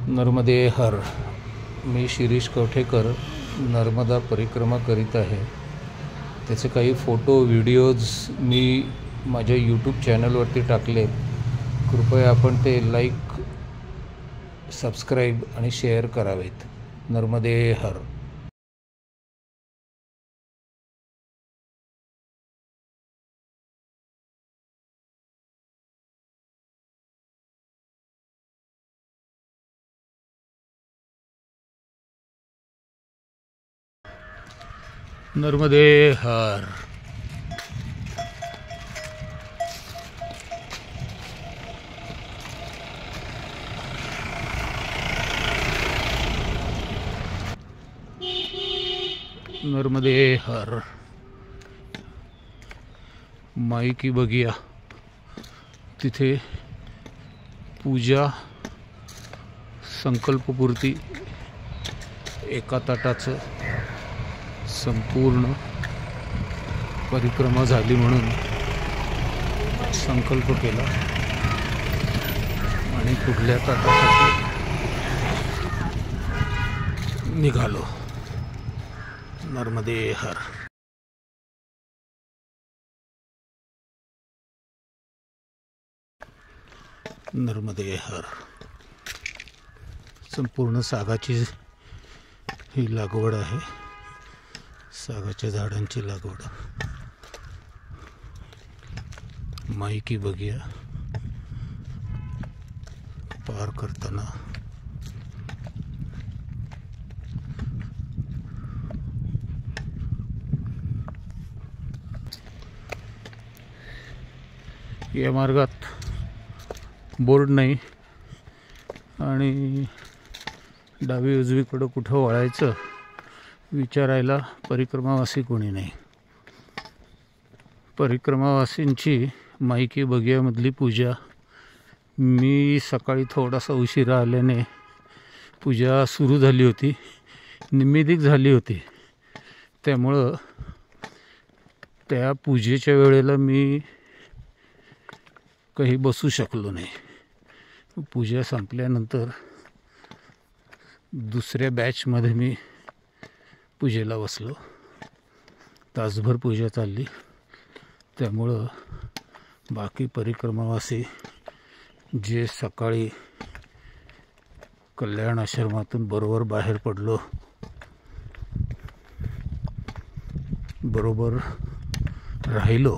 नर्मदे हर. मी शिरीष कवठेकर नर्मदा परिक्रमा करीत आहे. त्याचे काही फोटो व्हिडिओज मी माझ्या यूट्यूब चॅनलवरती टाकले. कृपया आपण ते लाईक, सबस्क्राईब आणि शेअर करावेत. नर्मदे हर. नर्मदे हर. नर्मदे हर. माई की बगिया, तिथे पूजा संकल्पपूर्ती एका ताटाचं संपूर्ण परिक्रमा झाली म्हणून संकल्प केला आणि पुढल्या ताटासाठी निघालो. नर्मदे हर. नर्मदे हर. संपूर्ण सागाची ही लागवड आहे. सागाच्या झाडांची लागवड. माई की बगिया पार करताना या मार्गात बोर्ड नाही आणि डावी उजवीकडं कुठं वळायचं विचारायला परिक्रमावासी कोणी नाही. परिक्रमावासींची माई की बगियामधली पूजा मी सकाळी थोडासा उशिरा आल्याने पूजा सुरू झाली होती, निम्मिदिक झाली होती. त्यामुळं त्या पूजेच्या वेळेला मी काही बसू शकलो नाही. पूजा संपल्यानंतर दुसऱ्या बॅचमध्ये मी पूजेला बसलो. तासभर पूजा चालली. त्यामुळं बाकी परिक्रमावासी जे सकाळी कल्याण आश्रमातून बरोबर बाहेर पडलो, बरोबर राहिलो,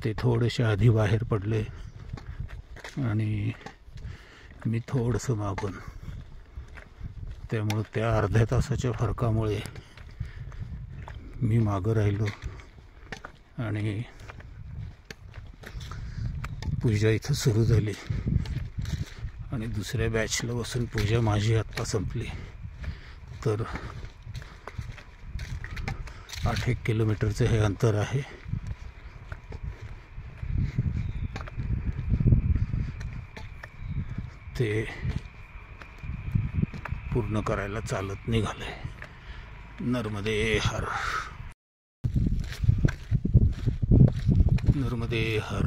ते थोडेसे आधी बाहेर पडले आणि मी थोडंसं मागून. त्यामुळं त्या अर्ध्या तासाच्या फरकामुळे मी मागं राहिलो आणि पूजा इथं सुरू झाली आणि दुसऱ्या बॅचला बसून पूजा माझी आत्ता संपली. तर 8-1 किलोमीटरचं हे अंतर आहे. ते पूर्ण करायला चालत निघाले. नर्मदे हर. नर्मदे हर.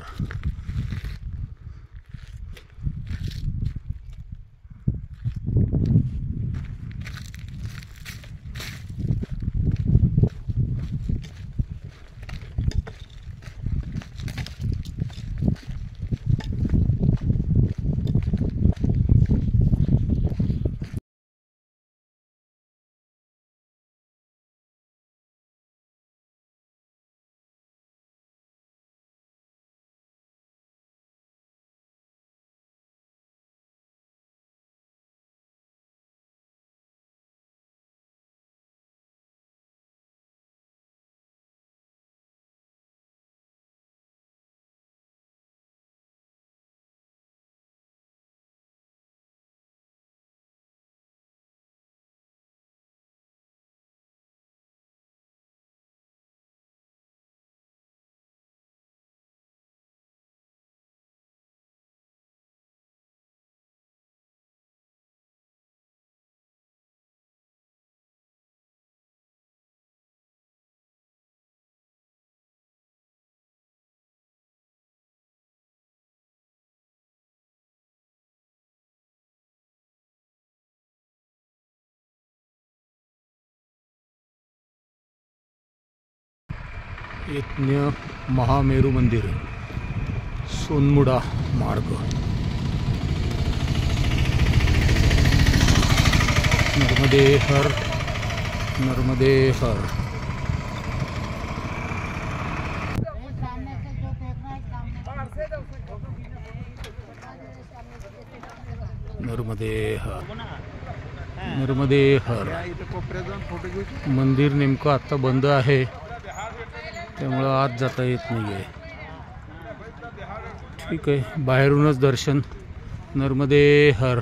यज्ञ महामेरू मंदिर, सोनमुडा मार्ग, नर्मदे हर, नर्मदे हर। नर्मदे हर, नर्मदे हर। मंदिर नेमकं आत्ता बंद आहे, त्यामुळं आत जाता येत नाही आहे। ठीक आहे, बाहेरूनच दर्शन। नर्मदे हर।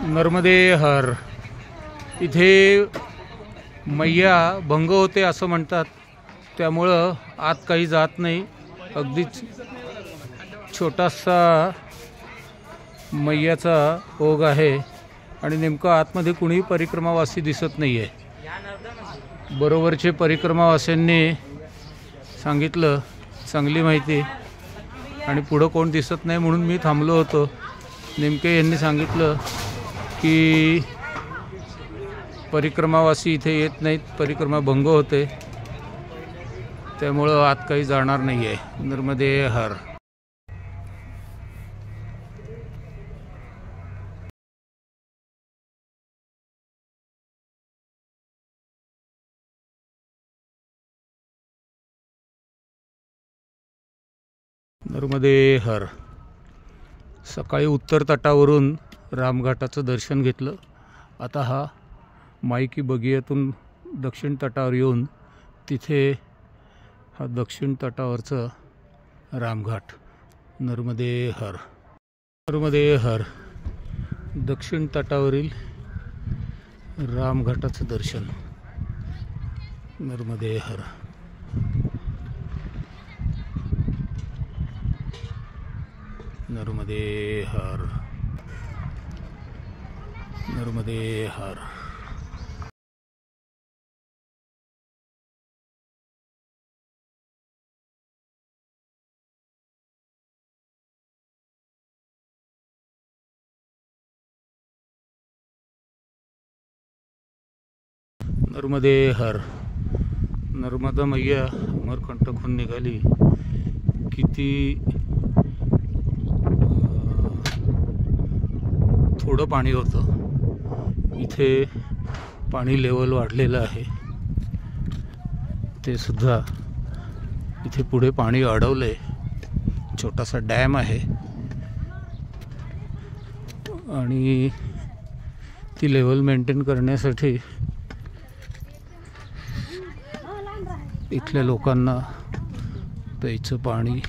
नर्मदे हर। इथे मैया भंग होते असं म्हणतात, त्यामुळं आत काही जात नाही। अगदीच छोटासा मैयाचा ओघ आहे आणि नेमकं आतमध्ये कुणीही परिक्रमावासी दिसत नाही आहे। बरोबरचे परिक्रमावासींनी सांगितलं चांगली माहिती, आणि पुढं कोण दिसत नाही म्हणून मी थांबलो होतो। नेमके यांनी सांगितलं की परिक्रमावासी इथे येत नाहीत, परिक्रमा भंग होते, त्यामुळं आत काही जाणार नाही आहे। नर्मदे हर। नर्मदे हर। सकाळी उत्तर तटावरून रामघाटाचं दर्शन घेतलं। आता हा माईकी बगियातून दक्षिण तटावर येऊन तिथे हा दक्षिण तटावरचं रामघाट। नर्मदे हर, नर्मदे हर। दक्षिण तटावरील रामघाटाचं दर्शन। नर्मदे हर। नर्मदे हर, नर्मदे हर। नर्मदे हर। नर्मदा मैया अमरकंटकहून निघाली। किती थोडं पाणी होतं, इथे पाणी लेवल वाढलेलं आहे। ते सुद्धा इथे पुढे पाणी अडवलंय। छोटासा डॅम आहे आणि ती लेवल मेंटेन करण्यासाठी इथल्या लोकांना प्यायचं पाणी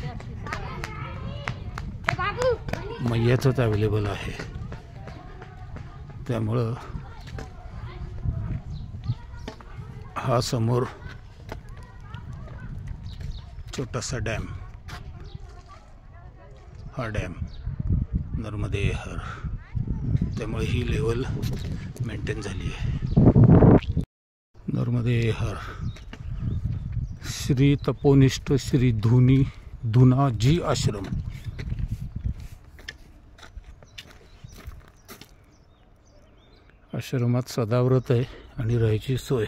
मैयाचंच अवेलेबल आहे, त्यामुळं हा समोर छोटासा डॅम, हा डॅम नर्मदे हर, त्यामुळे ही लेवल मेंटेन झाली आहे। नर्मदे हर। श्री तपोनिष्ठ श्री धुनाजी आश्रम। आश्रमात सदाव्रत आहे आणि राहायची सोय।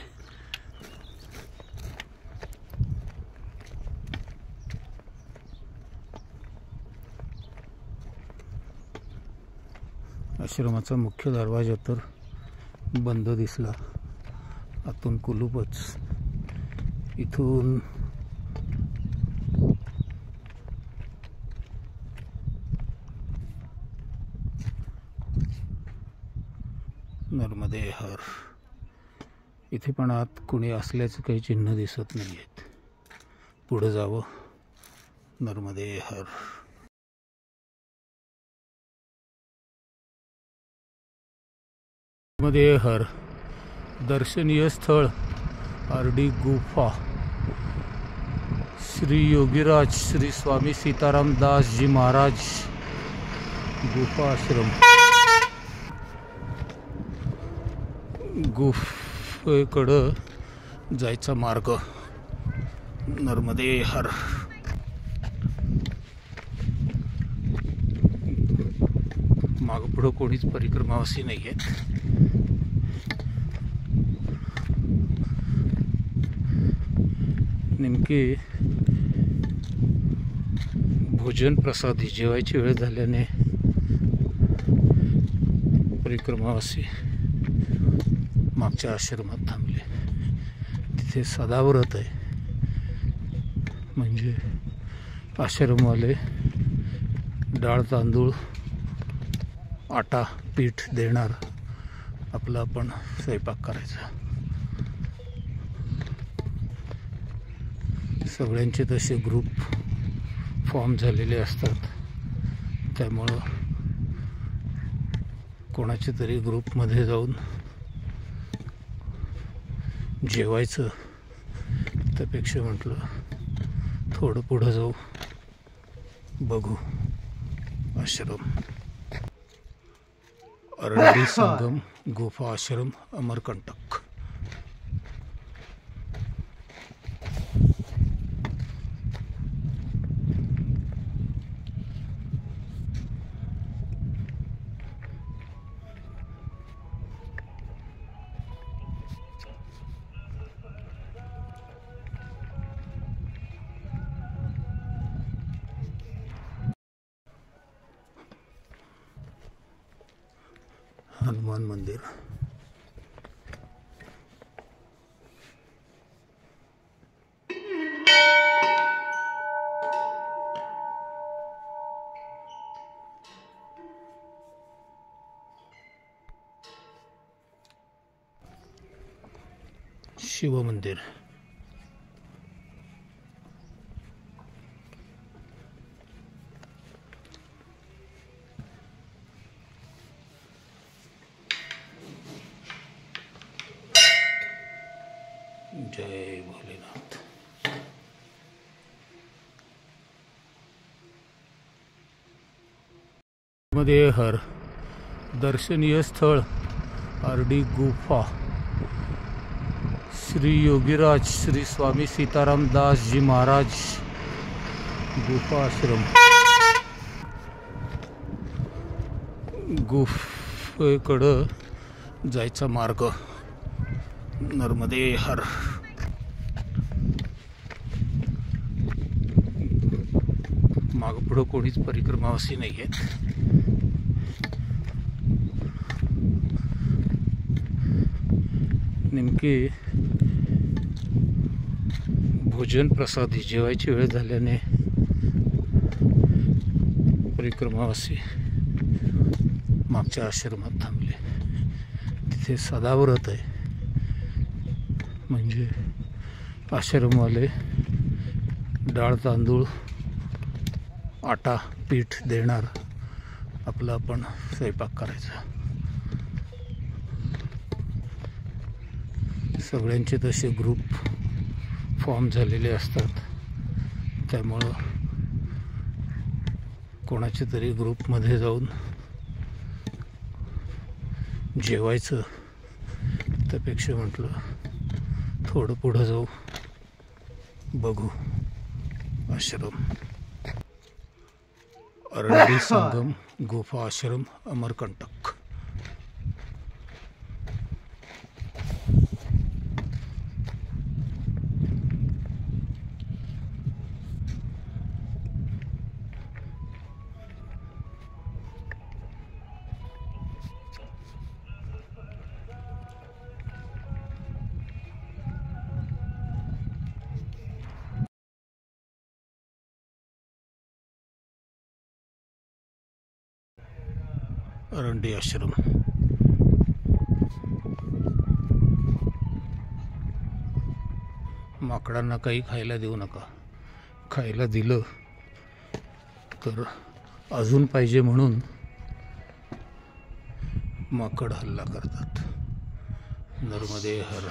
आश्रमाचा मुख्य दरवाजा तर बंद दिसला, आतून कुलूपच. इथून नर्मदे हर. इथे पण आत कुणी असल्याचं काही चिन्ह दिसत नाही आहेत. पुढे जावं. नर्मदे हर. नर्मदे हर. दर्शनीय स्थळ आरडी गुफा. श्री योगीराज श्री स्वामी सीताराम दास जी महाराज गुफा आश्रम. गुफेकडं जायचा मार्ग. नर्मदे हर. माग पुढं कोणीच परिक्रमावासी नाही आहेत. नेमके भोजन प्रसादी जेवायची वेळ झाल्याने परिक्रमावासी मागच्या आश्रमात थांबले. तिथे सदाव्रत आहे, म्हणजे आश्रमवाले डाळ तांदूळ आटा पीठ देणार, आपला आपण स्वयंपाक करायचा. सगळ्यांचे तसे ग्रुप फॉर्म झालेले असतात, त्यामुळं कोणाच्या तरी ग्रुपमध्ये जाऊन जेवायचं. त्यापेक्षा म्हटलं थोडं पुढं जाऊ, बघू आश्रम. अरंडी संगम गुफा आश्रम अमरकंटक. हनुमान मंदिर. शिव मंदिर. जय भोलेनाथ. नर्मदे हर. दर्शनीय स्थळ आरडी गुफा. श्री योगीराज श्री स्वामी सीताराम दास जी महाराज गुफा आश्रम. गुफेकडं जायचा मार्ग. नर्मदे हर. माग पुढं कोणीच परिक्रमावासी नाही आहेत. नेमके भोजन प्रसादी जेवायची वेळ झाल्याने परिक्रमावासी मागच्या आश्रमात थांबले. तिथे सदाव्रत आहे, म्हणजे आश्रमवाले डाळ तांदूळ आटा पीठ देणार, आपला आपण स्वयंपाक करायचा. सगळ्यांचे तसे ग्रुप फॉर्म झालेले असतात, त्यामुळं कोणाच्या तरी ग्रुपमध्ये जाऊन जेवायचं. त्यापेक्षा म्हटलं थोडं पुढं जाऊ, बघू आश्रम. अरंडी संगम गुफा आश्रम अमरकंटक. अरंडी आश्रम. माकडांना काही खायला देऊ नका. खायला दिलं तर अजून पाहिजे म्हणून माकड हल्ला करतात. नर्मदे हर.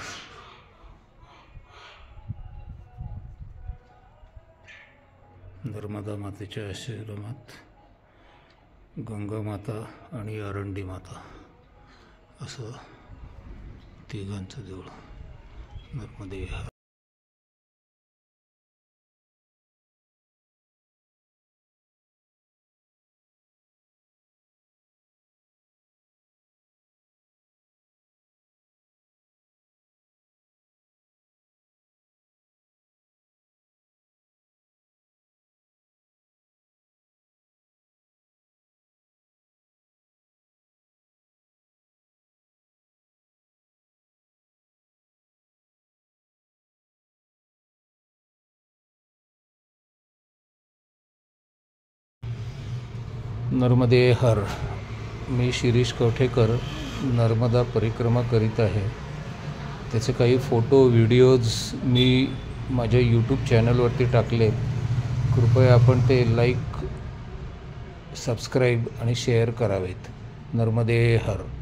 नर्मदा मातेच्या आश्रमात गंगा माता आणि अरंडी माता असं तिघांचं देऊळ. नर्मदे हर. नर्मदे हर. मी शिरीष कवठेकर नर्मदा परिक्रमा करीत आहे. त्याचे काही फोटो व्हिडिओज मी माझ्या यूट्यूब चॅनलवरती टाकले. कृपया आपण ते लाईक, सबस्क्राईब आणि शेअर करावेत. नर्मदे हर.